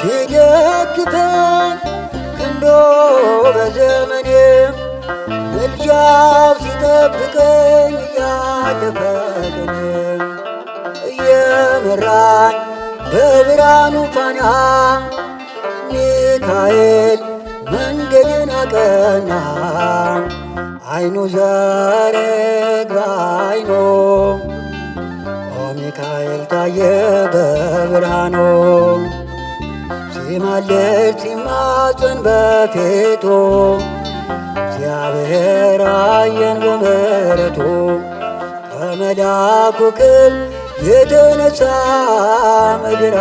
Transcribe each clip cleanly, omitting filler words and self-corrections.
ሲደግፈኝ ክንዶ በዘመኔ ምልጃው ሲጠብቀኝ እያለፈ ቀኔ እየመራኝ በብርሃኑ ፋና ሚካኤል መንገዴን አቀና። አይኑ ዘርግ በአይኑ ሚካኤል ታየ በብርሃኑ ሲማልድ ሲማፀን በፊቱ እግዚአብሔር አየን በምሕረቱ ከመልአኩ ክብር የተነሳ ምድር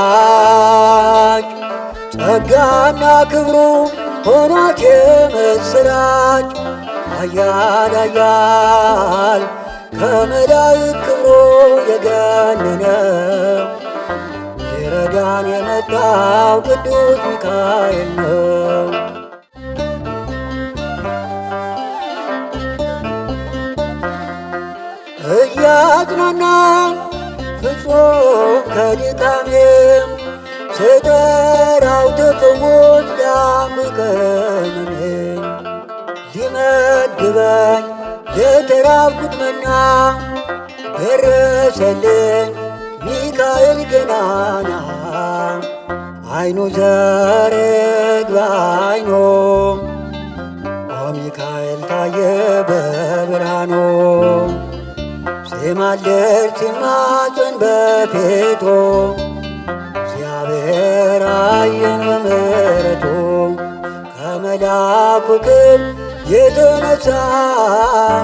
አበራች ጸጋና ክብሩ ሆኗት የምስራች ኃያል ኃያል ከመላእክት ክብሩ የገነነ ሊረዳን የመጣው ቅዱስ ሚካኤል ነው። እያጽናናኝ ፍጹም ከድካሜም ስጠራው ተፈወስኩ ዳንኩኝ ከሕመሜ ሊመግበኝ ለተራብኩት መና ደረሰልኝ ሚካኤል ገናና። አይኑ ዘርግ በአይኑ ሚካኤል ታየ በብርሃኑ ሲማልድ ሲማፀን በፊቱ እግዚአብሔር አየን በምሕረቱ ከመልአኩ ክብር የተነሳ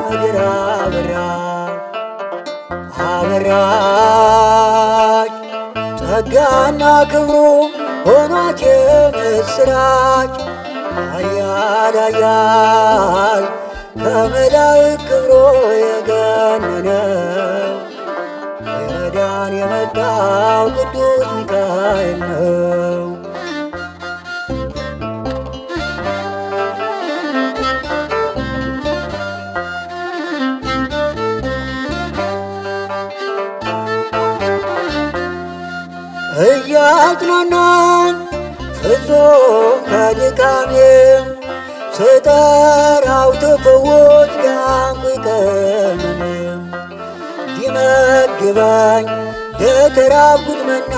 ምድር አበራች ጸጋና ክብሩ ሆኗት የምስራች ኃያል ኃያል ከመላእክት ክብሩ የገነነ ሊረዳን የመጣው ቅዱስ ሚካኤል ነው። እያጽናናኝ ፍጹም ከድካሜም ስጠራው ተፈወስኩ ዳንኩኝ ከሕመሜም ሊመግበኝ ለተራብኩት መና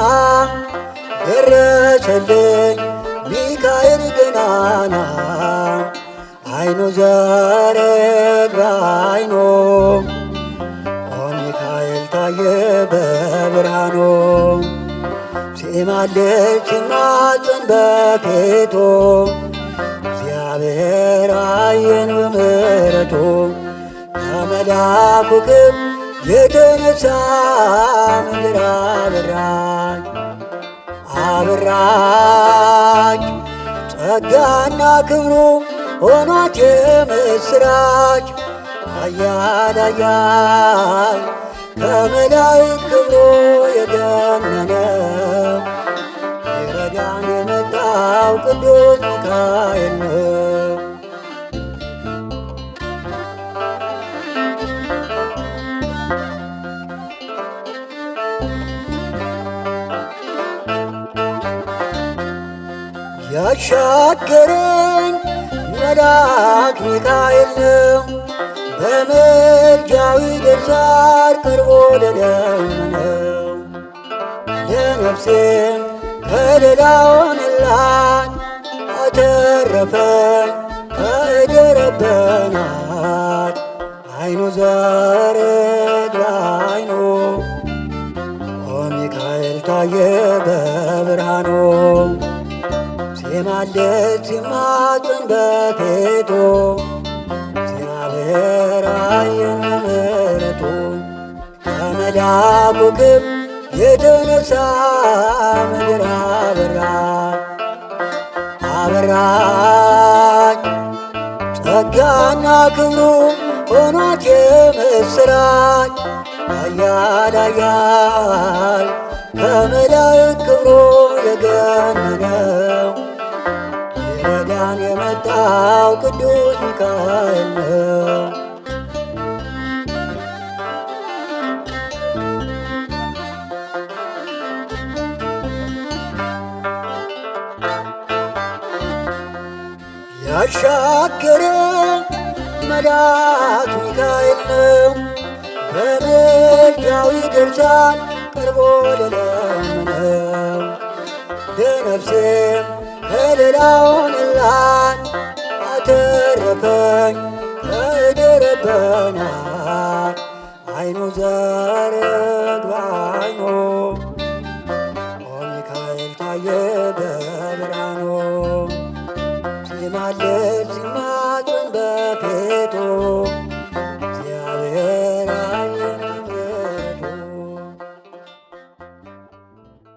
ደረሰልኝ ሚካኤል ገናና። አይኑ ዘርግ በአይኑ ሚካኤል ታየ በብርሃኑ ሲማልድ ሲማፀን በፊቱ እግዚአብሔር አየን በምሕረቱ ከመልአኩ ክብር የተነሳ ምድር አበራች ጸጋና ክብሩ ሆኗት የምስራች ኃያል ኃያል ከመላእክት ክብሩ የገነነ ሊረዳን የመጣው ቅዱስ ሚካኤል ነው። ያሻገረኝ መልአክ ሚካኤል ነው። በምልጃው ይደርሳል ቀርቦ ለለመነው ለነፍሴም ከለላ ሆነላት አተረፈኝ ከደረበናት አይኑ ዘርግ በአይኑ ሚካኤል ታየ በብርሃኑ ሲማልድ ሲማፀን በፊቱ እግዚአብሔር አየን በምሕረቱ ከመልአኩ ክብር የተነሳ ምድር አበራች ጸጋና ክብሩ ሆኗት የምስራች ኃያል ኃያል ከመላእክት ክብሩ የገነነው ሊረዳን የመጣው ቅዱስ ሚካኤል ነው። ያሻገረኝ መልአኩ ሚካኤል ነው። በምልጃው ይደርሳል ቀርቦ ለለመነው። ለነፍሴም ከለላ ሆነላት አተረፈኝ ከደረበናት አይኑ ዘርግ በዓይኑ ሚካኤል ታየ በብርሃኑ ሲማልድ